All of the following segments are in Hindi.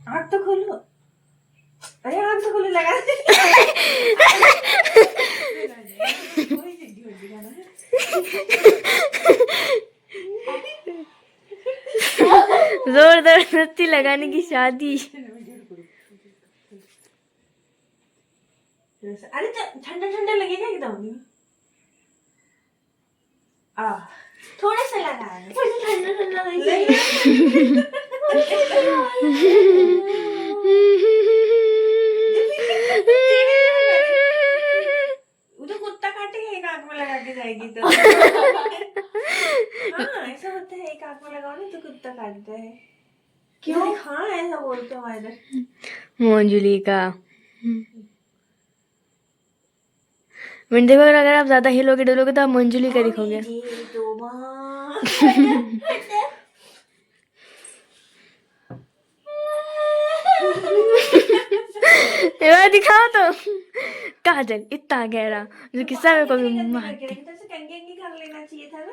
आँख तो खोलो, अरे आँख तो खोलो, लगा दे। जोरदार रत्ती लगाने की शादी। अरे ठंडा ठंडा लगेगा एकदम। थोड़ा सा लगा है, ठंडा ठंडा वो तो कुत्ता काटेगा, एक आंख में लगा के जाएगी तो। हाँ ऐसा होता है, एक आंख में लगाओ ना तो कुत्ता काटता है। क्यों? हाँ ऐसा बोलते हैं हमारे। मंजुली का मैंने देखो, अगर आप ज्यादा हिलोगे डोलोगे तो आप मंजुली का दिखोगे। दिखाओ तो काजल इतना गहरा जो किस्सा में कभी मारती। कर लेना चाहिए था ना।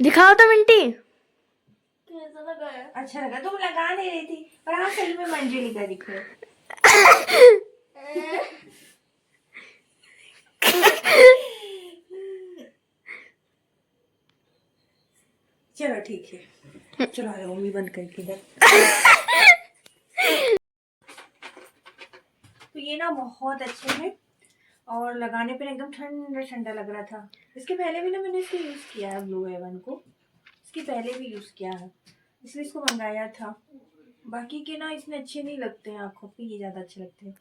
दिखाओ तो मिंटी। अच्छा लगा, तुम लगा नहीं रही थी, पर हाँ सही में मंजुली का दिखे। चलो ठीक है, चलो आ जाओ, मम्मी बंद करके इधर। तो ये ना बहुत अच्छे हैं और लगाने पर एकदम ठंडा ठंडा लग रहा था। इसके पहले भी ना मैंने इसको यूज़ किया है, ब्लू हेवन को इसके पहले भी यूज़ किया है, इसलिए इसको मंगाया था। बाकी के ना इसमें अच्छे नहीं लगते हैं, आँखों पे ये ज़्यादा अच्छे लगते हैं।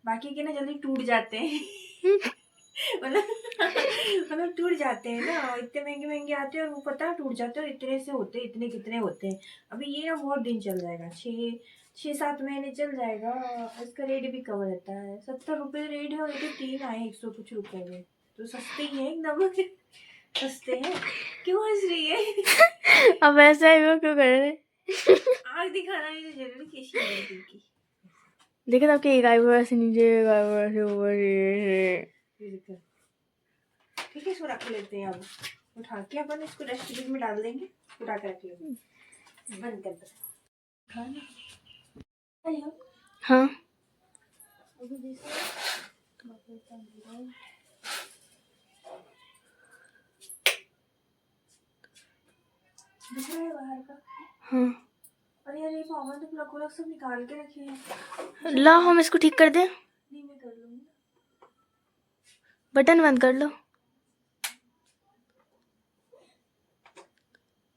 बाकी के ना जल्दी टूट जाते हैं। मतलब टूट जाते हैं ना, इतने महंगे महंगे आते हैं और वो पता है टूट जाते हैं, और इतने से होते हैं, इतने कितने होते हैं। अभी ये ना बहुत दिन चल जाएगा, 6-7 महीने चल जाएगा। इसका रेट भी कम रहता है, 70 रुपये रेट है, और ये तो 3 आए 100 कुछ रुपए में, तो सस्ते ही है एकदम। सस्ते हैं। क्यों हंस रही है? अब ऐसा है वो क्यों कर रहे? आग दिखाना भी तो जरूरी कैसी है की। देखो तो आपके गाय से नीचे गाय से ऊपर। ठीक है, इसको रख लेते हैं। अब उठा के अपन इसको डस्टबिन में डाल देंगे, उठा के रख लेंगे, बंद कर दो। हाँ दिख रहा है बाहर का। हाँ। अरे यार ये पावर तो प्लग व्लग सब निकाल के रखे हैं। ला हम इसको ठीक कर दें। नहीं मैं कर लूंगी। बटन बंद कर लो।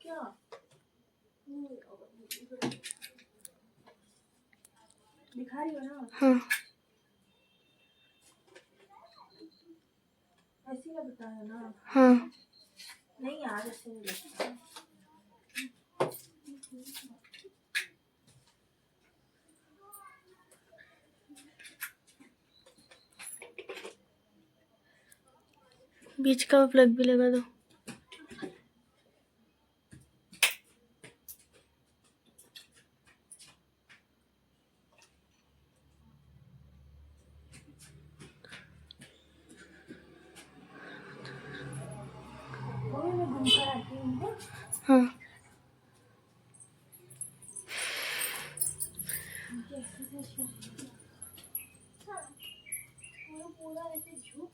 क्या? दिखा रही हो ना? हाँ ऐसे ही बताया ना। हाँ। नहीं यार ऐसे नहीं लगता। बीच का प्लग भी लगा दो। मैं घूमकर आती हूँ। हाँ पूरा ऐसे झुक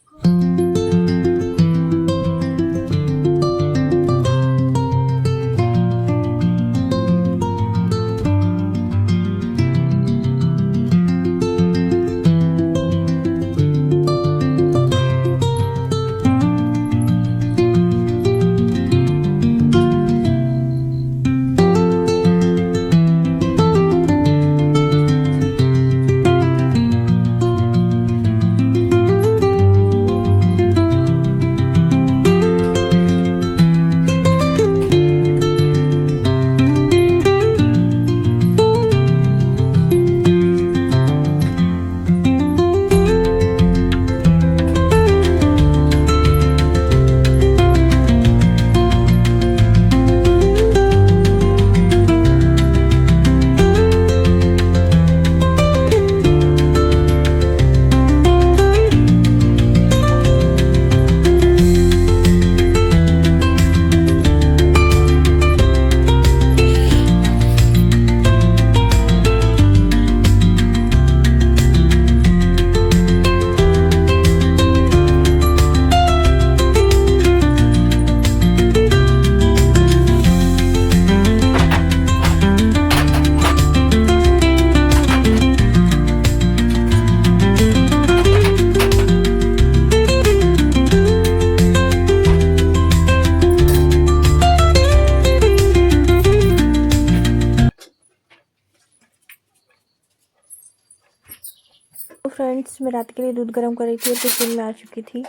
तो फ्रेंड्स, मैं रात के लिए दूध गर्म कर रही थी और किचन में आ चुकी थी।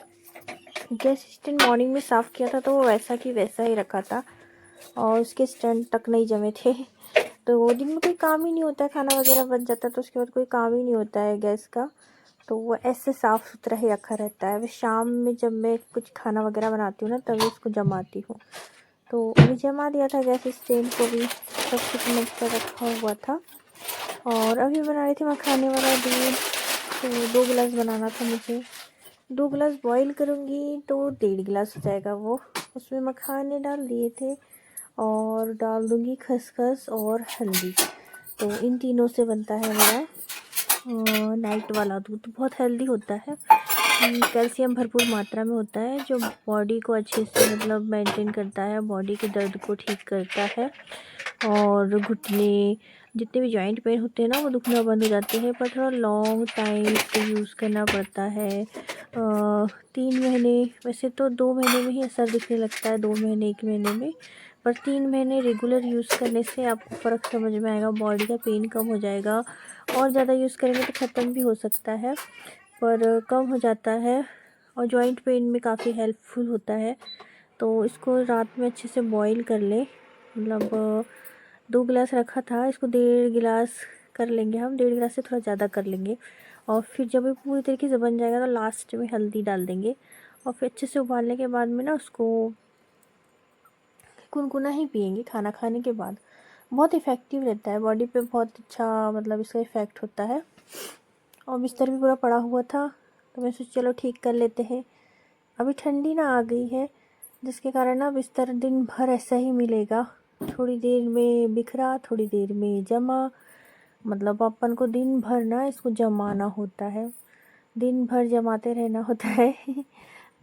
गैस स्टैंड मॉर्निंग में साफ़ किया था तो वो वैसा की वैसा ही रखा था और उसके स्टैंड तक नहीं जमे थे। तो वो दिन में कोई काम ही नहीं होता है, खाना वगैरह बच जाता है तो उसके बाद कोई काम ही नहीं होता है गैस का, तो वो ऐसे साफ़ सुथरा ही रखा रहता है। वे शाम में जब मैं कुछ खाना वगैरह बनाती हूँ ना तभी उसको जमाती हूँ। तो अभी जमा दिया था गैस स्टैंड को भी, सब कुछ मिक्सर रखा हुआ था। और अभी बना रही थी मखाने वाला दूध, तो 2 गिलास बनाना था मुझे। 2 गिलास बॉईल करूँगी तो 1.5 गिलास हो जाएगा वो। उसमें मखाने डाल दिए थे और डाल दूँगी खसखस और हल्दी। तो इन तीनों से बनता है मेरा नाइट वाला दूध। बहुत हेल्दी होता है, कैल्शियम भरपूर मात्रा में होता है, जो बॉडी को अच्छे से मतलब मेंटेन करता है, बॉडी के दर्द को ठीक करता है और घुटने जितने भी जॉइंट पेन होते हैं ना वो दुखना बंद हो जाते हैं। पर थोड़ा लॉन्ग टाइम इसको यूज़ करना पड़ता है। 3 महीने, वैसे तो 2 महीने में ही असर दिखने लगता है, 2 महीने 1 महीने में, पर 3 महीने रेगुलर यूज़ करने से आपको फ़र्क समझ में आएगा, बॉडी का पेन कम हो जाएगा। और ज़्यादा यूज़ करेंगे तो ख़त्म भी हो सकता है, पर कम हो जाता है और जॉइंट पेन में काफ़ी हेल्पफुल होता है। तो इसको रात में अच्छे से बॉईल कर लें, मतलब 2 गिलास रखा था, इसको 1.5 गिलास कर लेंगे हम, 1.5 गिलास से थोड़ा ज़्यादा कर लेंगे। और फिर जब ये पूरी तरीके से बन जाएगा तो लास्ट में हल्दी डाल देंगे और फिर अच्छे से उबालने के बाद में ना उसको गुनगुना ही पियेंगे खाना खाने के बाद। बहुत इफ़ेक्टिव रहता है, बॉडी पे बहुत अच्छा मतलब इसका इफ़ेक्ट होता है। और बिस्तर भी पूरा पड़ा हुआ था तो मैं सोची चलो ठीक कर लेते हैं। अभी ठंडी ना आ गई है जिसके कारण ना बिस्तर दिन भर ऐसा ही मिलेगा, थोड़ी देर में बिखरा, थोड़ी देर में जमा, मतलब अपन को दिन भर ना इसको जमाना होता है, दिन भर जमाते रहना होता है।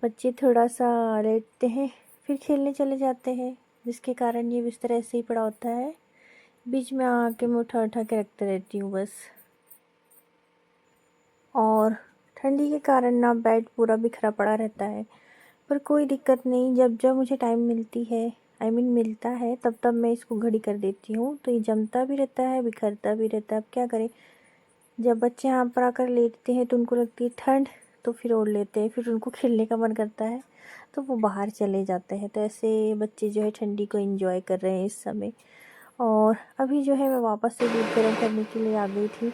बच्चे थोड़ा सा लेटते हैं फिर खेलने चले जाते हैं, जिसके कारण ये बिस्तर ऐसे ही पड़ा होता है। बीच में आके मैं उठा उठा के रखते रहती हूँ बस। और ठंडी के कारण ना बेड पूरा बिखरा पड़ा रहता है, पर कोई दिक्कत नहीं, जब जब मुझे टाइम मिलती है मिलता है तब तब मैं इसको घड़ी कर देती हूँ। तो ये जमता भी रहता है, बिखरता भी रहता है, अब क्या करें। जब बच्चे यहाँ पर आकर लेटते हैं तो उनको लगती है ठंड, तो फिर ओढ़ लेते हैं, फिर उनको खेलने का मन करता है तो वो बाहर चले जाते हैं। तो ऐसे बच्चे जो है ठंडी को एंजॉय कर रहे हैं इस समय। और अभी जो है मैं वापस से दूध गर्म करने के लिए आ गई थी।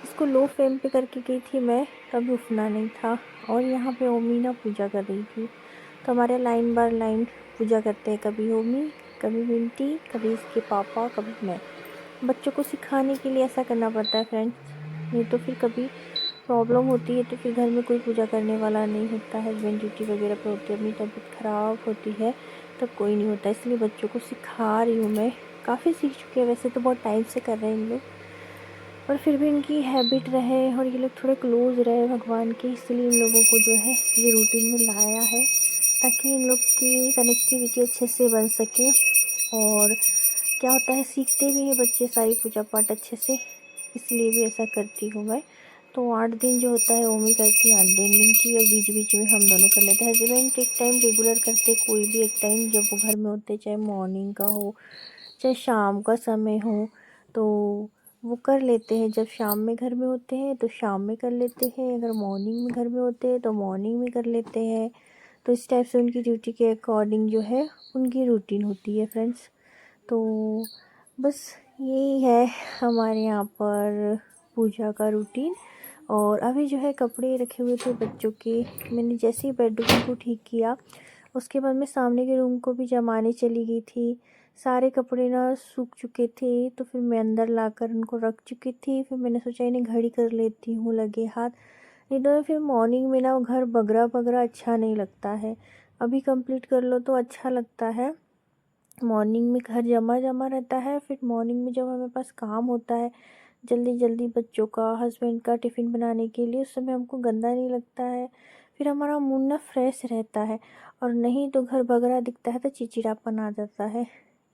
इसको लो फ्लेम पे करके गई थी मैं, तभी उफना नहीं था। और यहाँ पे ओमी ना पूजा कर रही थी, तो हमारे लाइन बार लाइन पूजा करते हैं, कभी ओमी, कभी विंटी, कभी इसके पापा, कभी मैं। बच्चों को सिखाने के लिए ऐसा करना पड़ता है फ्रेंड्स, नहीं तो फिर कभी प्रॉब्लम होती है तो फिर घर में कोई पूजा करने वाला नहीं होता, हस्बैंड ड्यूटी वगैरह पे होती है, अपनी तबीयत ख़राब होती है तब कोई नहीं होता, इसलिए बच्चों को सिखा रही हूँ मैं। काफ़ी सीख चुके हैं वैसे तो, बहुत टाइम से कर रहे हैं इन लोग, पर फिर भी इनकी हैबिट रहे और ये लोग थोड़े क्लोज़ रहे भगवान के, इसलिए इन लोगों को जो है ये रूटीन में लाया है, ताकि इन लोग की कनेक्टिविटी अच्छे से बन सके। और क्या होता है, सीखते भी हैं बच्चे सारी पूजा पाठ अच्छे से, इसलिए भी ऐसा करती हूँ मैं। तो 8 दिन जो होता है ओमी करती है, 8 दिन की, और बीच बीच में हम दोनों कर लेते हैं। हस्बैंड एक टाइम रेगुलर करते, कोई भी एक टाइम जब वो घर में होते, चाहे मॉर्निंग का हो चाहे शाम का समय हो, तो वो कर लेते हैं। जब शाम में घर में होते हैं तो शाम में कर लेते हैं, अगर मॉर्निंग में घर में होते हैं तो मॉर्निंग में कर लेते हैं। तो इस टाइप से उनकी ड्यूटी के अकॉर्डिंग जो है उनकी रूटीन होती है फ्रेंड्स। तो बस यही है हमारे यहाँ पर पूजा का रूटीन। और अभी जो है कपड़े रखे हुए थे बच्चों के, मैंने जैसे ही बेडरूम को ठीक किया उसके बाद मैं सामने के रूम को भी जमाने चली गई थी। सारे कपड़े ना सूख चुके थे तो फिर मैं अंदर लाकर उनको रख चुकी थी। फिर मैंने सोचा इन्हें घड़ी कर लेती हूँ लगे हाथ, नहीं तो फिर मॉर्निंग में ना वो घर बगरा बगरा अच्छा नहीं लगता है। अभी कंप्लीट कर लो तो अच्छा लगता है, मॉर्निंग में घर जमा जमा रहता है, फिर मॉर्निंग में जब हमें पास काम होता है जल्दी जल्दी बच्चों का, हस्बैंड का टिफ़िन बनाने के लिए, उस समय हमको गंदा नहीं लगता है, फिर हमारा मूड ना फ्रेश रहता है। और नहीं तो घर बगरा दिखता है तो चिड़चिड़ापन आ जाता है।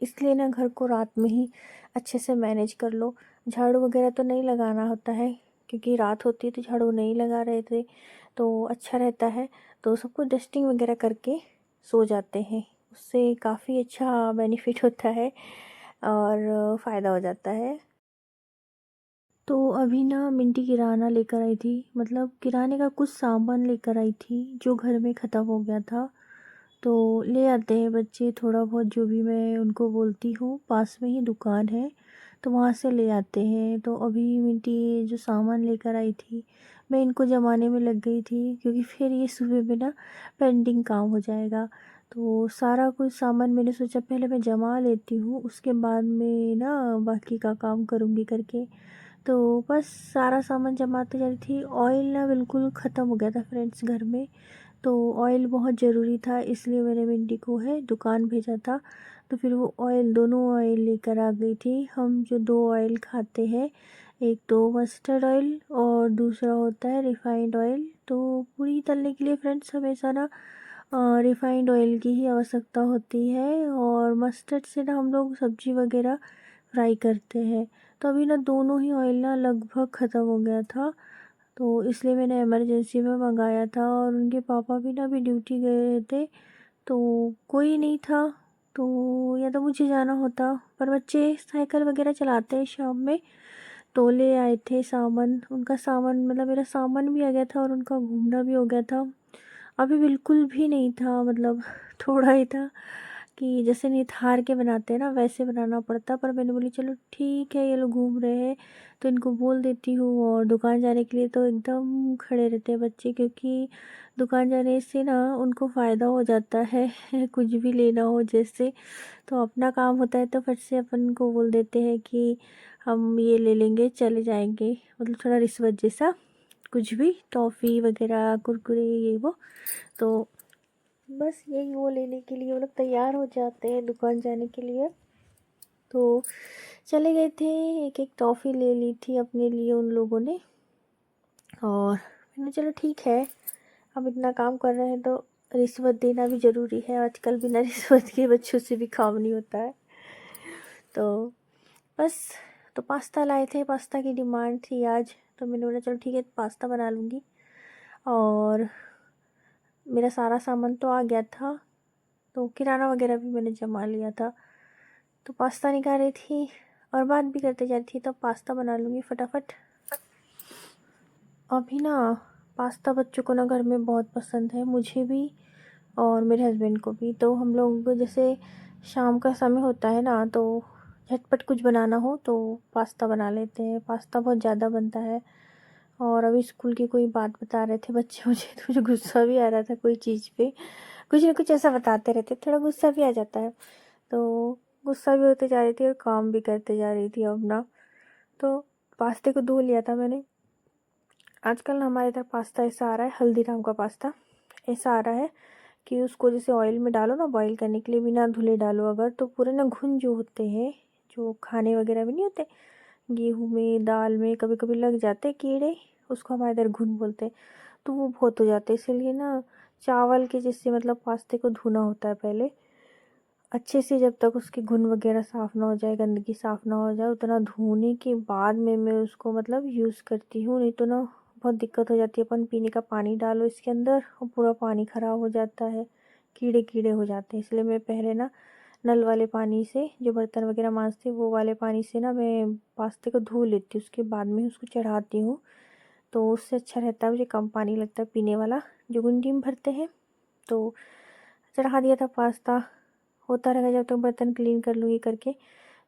इसलिए ना घर को रात में ही अच्छे से मैनेज कर लो। झाड़ू वगैरह तो नहीं लगाना होता है क्योंकि रात होती है तो झाड़ू नहीं लगा रहे थे, तो अच्छा रहता है। तो सबको डस्टिंग वगैरह करके सो जाते हैं, उससे काफ़ी अच्छा बेनिफिट होता है और फ़ायदा हो जाता है। तो अभी ना मिंटी किराना लेकर आई थी, मतलब किराने का कुछ सामान लेकर आई थी जो घर में ख़त्म हो गया था। तो ले आते हैं बच्चे थोड़ा बहुत, जो भी मैं उनको बोलती हूँ, पास में ही दुकान है तो वहाँ से ले आते हैं। तो अभी मिंटी जो सामान लेकर आई थी, मैं इनको जमाने में लग गई थी क्योंकि फिर ये सुबह में ना पेंडिंग काम हो जाएगा। तो सारा कुछ सामान मैंने सोचा पहले मैं जमा लेती हूँ, उसके बाद में ना बाकी का काम करूँगी करके। तो बस सारा सामान जमाते जा रही थी। ऑयल ना बिल्कुल ख़त्म हो गया था फ्रेंड्स घर में, तो ऑयल बहुत ज़रूरी था, इसलिए मैंने मिंटी को है दुकान भेजा था। तो फिर वो ऑयल, दोनों ऑयल लेकर आ गई थी। हम जो दो ऑयल खाते हैं, एक तो मस्टर्ड ऑयल और दूसरा होता है रिफाइंड ऑयल। तो पूरी तलने के लिए फ्रेंड्स हमेशा ना रिफाइंड ऑयल की ही आवश्यकता होती है, और मस्टर्ड से ना हम लोग सब्ज़ी वगैरह फ्राई करते हैं। तो अभी ना दोनों ही ऑयल ना लगभग ख़त्म हो गया था, तो इसलिए मैंने इमरजेंसी में मंगाया था। और उनके पापा भी ना अभी ड्यूटी गए थे, तो कोई नहीं था, तो या तो मुझे जाना होता, पर बच्चे साइकिल वगैरह चलाते हैं शाम में, तो ले आए थे सामान। उनका सामान मतलब मेरा सामान भी आ गया था और उनका घूमना भी हो गया था। अभी बिल्कुल भी नहीं था, मतलब थोड़ा ही था कि जैसे निथार के बनाते हैं ना वैसे बनाना पड़ता। पर मैंने बोली चलो ठीक है, ये लोग घूम रहे हैं तो इनको बोल देती हूँ। और दुकान जाने के लिए तो एकदम खड़े रहते हैं बच्चे, क्योंकि दुकान जाने से ना उनको फ़ायदा हो जाता है कुछ भी लेना हो जैसे, तो अपना काम होता है तो फट से अपन को बोल देते हैं कि हम ये ले लेंगे चले जाएंगे, मतलब थोड़ा रिश्वत जैसा कुछ भी, टॉफ़ी वगैरह कुरकुरे ये वो। तो बस यही वो लेने के लिए वो लोग तैयार हो जाते हैं दुकान जाने के लिए। तो चले गए थे, एक एक टॉफ़ी ले ली थी अपने लिए उन लोगों ने। और मैंने चलो ठीक है, अब इतना काम कर रहे हैं तो रिश्वत देना भी ज़रूरी है, आजकल बिना रिश्वत के बच्चों से भी काम नहीं होता है। तो बस, तो पास्ता लाए थे, पास्ता की डिमांड थी आज, तो मैंने बोला चलो ठीक है पास्ता बना लूँगी। और मेरा सारा सामान तो आ गया था, तो किराना वगैरह भी मैंने जमा लिया था। तो पास्ता निकाल रही थी और बात भी करते जा रही थी, तो पास्ता बना लूँगी फटाफट। अभी ना पास्ता बच्चों को ना घर में बहुत पसंद है, मुझे भी और मेरे हस्बैंड को भी। तो हम लोग जैसे शाम का समय होता है ना, तो झटपट कुछ बनाना हो तो पास्ता बना लेते हैं। पास्ता बहुत ज़्यादा बनता है। और अभी स्कूल की कोई बात बता रहे थे बच्चे मुझे, तो मुझे गुस्सा भी आ रहा था कोई चीज़ पे, कुछ ना कुछ ऐसा बताते रहते, थोड़ा गुस्सा भी आ जाता है। तो गुस्सा भी होते जा रही थी और काम भी करते जा रही थी अपना। तो पास्ते को धो लिया था मैंने। आजकल ना हमारे इधर पास्ता ऐसा आ रहा है, हल्दीराम का पास्ता ऐसा आ रहा है कि उसको जैसे ऑयल में डालो ना बॉईल करने के लिए, बिना धुले डालो अगर, तो पूरे ना घुन जो होते हैं, जो खाने वगैरह में नहीं होते, गेहूँ में दाल में कभी कभी लग जाते कीड़े, उसको हमारे इधर घुन बोलते हैं। तो वो बहुत हो जाते हैं, इसीलिए ना चावल के जैसे मतलब पास्ते को धुना होता है पहले अच्छे से, जब तक उसकी घुन वगैरह साफ़ ना हो जाए, गंदगी साफ़ ना हो जाए, उतना धोने के बाद में मैं उसको मतलब यूज़ करती हूँ। नहीं तो ना बहुत दिक्कत हो जाती है, अपन पीने का पानी डालो इसके अंदर और पूरा पानी ख़राब हो जाता है, कीड़े कीड़े हो जाते हैं। इसलिए मैं पहले ना नल वाले पानी से, जो बर्तन वगैरह मांजते वो वाले पानी से ना मैं पास्ते को धो लेती हूँ, उसके बाद में उसको चढ़ाती हूँ। तो उससे अच्छा रहता है, मुझे कम पानी लगता है पीने वाला जो गुंडी में भरते हैं। तो चढ़ा दिया था पास्ता, होता रहेगा जब तक बर्तन क्लीन कर लूँगी करके।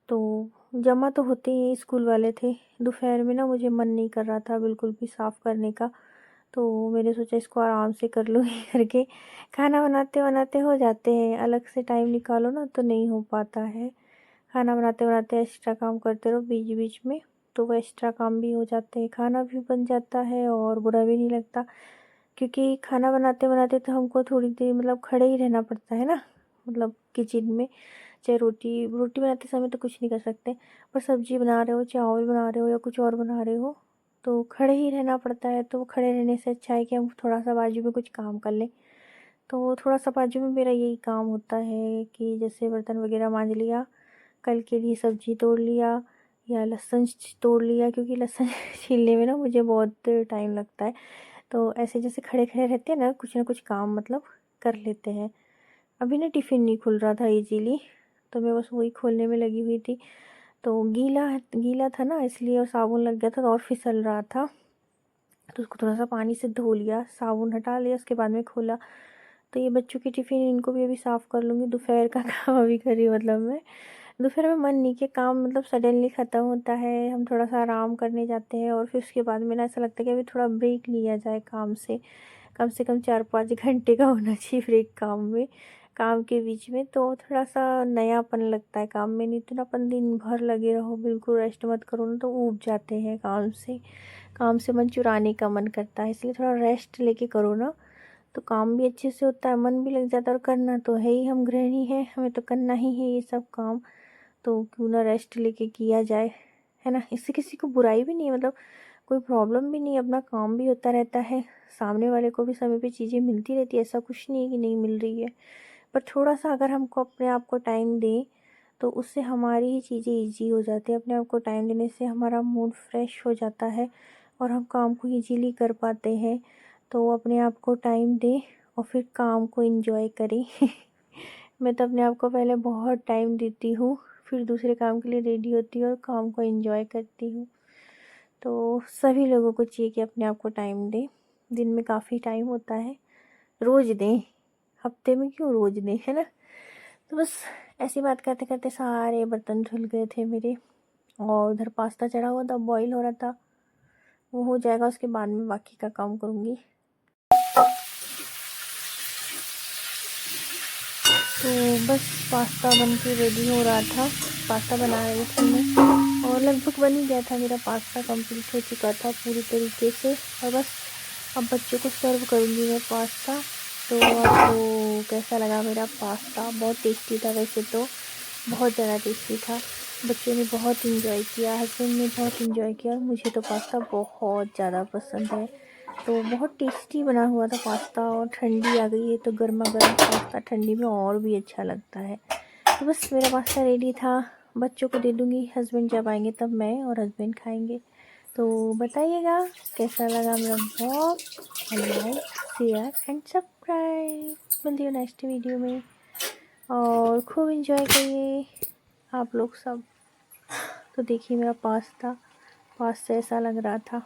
तो जमा तो होते ही स्कूल वाले थे। दोपहर में ना मुझे मन नहीं कर रहा था बिल्कुल भी साफ़ करने का, तो मैंने सोचा इसको आराम से कर लूँगी करके। खाना बनाते बनाते हो जाते हैं, अलग से टाइम निकालो ना तो नहीं हो पाता है। खाना बनाते बनाते एक्स्ट्रा काम करते रहो बीच बीच में, तो वो एक्स्ट्रा काम भी हो जाते हैं, खाना भी बन जाता है और बुरा भी नहीं लगता। क्योंकि खाना बनाते बनाते तो हमको थोड़ी देर मतलब खड़े ही रहना पड़ता है ना, मतलब किचन में। चाहे रोटी रोटी बनाते समय तो कुछ नहीं कर सकते, पर सब्जी बना रहे हो, चावल बना रहे हो या कुछ और बना रहे हो, तो खड़े ही रहना पड़ता है। तो खड़े रहने से अच्छा है कि हम थोड़ा सा बाजू में कुछ काम कर लें। तो थोड़ा सा बाजू में मेरा यही काम होता है कि जैसे बर्तन वगैरह मांज लिया, कल के लिए सब्जी तोड़ लिया या लहसुन तोड़ लिया, क्योंकि लहसुन छीलने में ना मुझे बहुत टाइम लगता है। तो ऐसे जैसे खड़े खड़े रहते हैं ना कुछ काम मतलब कर लेते हैं। अभी ना टिफ़िन नहीं खुल रहा था इजीली, तो मैं बस वही खोलने में लगी हुई थी। तो गीला गीला था ना इसलिए, और साबुन लग गया था तो और फिसल रहा था, तो उसको थोड़ा सा पानी से धो लिया, साबुन हटा लिया, उसके बाद में खोला। तो ये बच्चों की टिफ़िन, इनको भी अभी साफ़ कर लूँगी। दोपहर का काम अभी कर रही हूँ, मतलब मैं दोपहर में मन नहीं किया, काम मतलब सडनली ख़त्म होता है, हम थोड़ा सा आराम करने जाते हैं और फिर उसके बाद में ना ऐसा लगता है कि अभी थोड़ा ब्रेक लिया जाए काम से। कम से कम 4-5 घंटे का होना चाहिए ब्रेक काम में, काम के बीच में, तो थोड़ा सा नयापन लगता है काम में। नहीं तो ना अपन दिन भर लगे रहो, बिल्कुल रेस्ट मत करो ना, तो ऊब जाते हैं काम से मन चुराने का मन करता है। इसलिए थोड़ा रेस्ट लेके करो ना, तो काम भी अच्छे से होता है, मन भी लग जाता है, और करना तो है ही, हम गृहिणी हैं, हमें तो करना ही है ये सब काम, तो क्यों ना रेस्ट लेके किया जाए, है ना। इससे किसी को बुराई भी नहीं है, मतलब कोई प्रॉब्लम भी नहीं है, अपना काम भी होता रहता है, सामने वाले को भी समय पे चीज़ें मिलती रहती है, ऐसा कुछ नहीं है कि नहीं मिल रही है। पर थोड़ा-सा अगर हमको अपने आप को टाइम दें, तो उससे हमारी ही चीज़ें ईज़ी हो जाती है। अपने आप को टाइम देने से हमारा मूड फ्रेश हो जाता है और हम काम को ईज़िली कर पाते हैं। तो अपने आप को टाइम दें और फिर काम को एन्जॉय करें। मैं तो अपने आप को पहले बहुत टाइम देती हूँ, फिर दूसरे काम के लिए रेडी होती हूँ और काम को एन्जॉय करती हूँ। तो सभी लोगों को चाहिए कि अपने आप को टाइम दें। दिन में काफ़ी टाइम होता है, रोज़ दें, हफ्ते में क्यों रोज़ दें, है ना। तो बस ऐसी बात करते करते सारे बर्तन धुल गए थे मेरे, और उधर पास्ता चढ़ा हुआ था, बॉईल हो रहा था, वो हो जाएगा, उसके बाद में बाकी का काम करूँगी। तो बस पास्ता बन के रेडी हो रहा था, पास्ता बना रही थी मैं, और लगभग बन ही गया था, मेरा पास्ता कंप्लीट हो चुका था पूरी तरीके से। और बस अब बच्चों को सर्व करूँगी मैं पास्ता। तो आपको कैसा लगा मेरा पास्ता? बहुत टेस्टी था वैसे तो, बहुत ज़्यादा टेस्टी था, बच्चों ने बहुत इंजॉय किया, हस्बैंड ने बहुत इंजॉय किया, और मुझे तो पास्ता बहुत ज़्यादा पसंद है। तो बहुत टेस्टी बना हुआ था पास्ता, और ठंडी आ गई है तो गर्मा गर्म पास्ता ठंडी में और भी अच्छा लगता है। तो बस मेरा पास्ता रेडी था, बच्चों को दे दूँगी, हस्बैंड जब आएंगे तब मैं और हस्बैंड खाएंगे। तो बताइएगा कैसा लगा मेरा vlog, like share and subscribe. मिलती हूँ नेक्स्ट वीडियो में, और खूब इंजॉय करिए आप लोग सब। तो देखिए मेरा पास्ता ऐसा लग रहा था।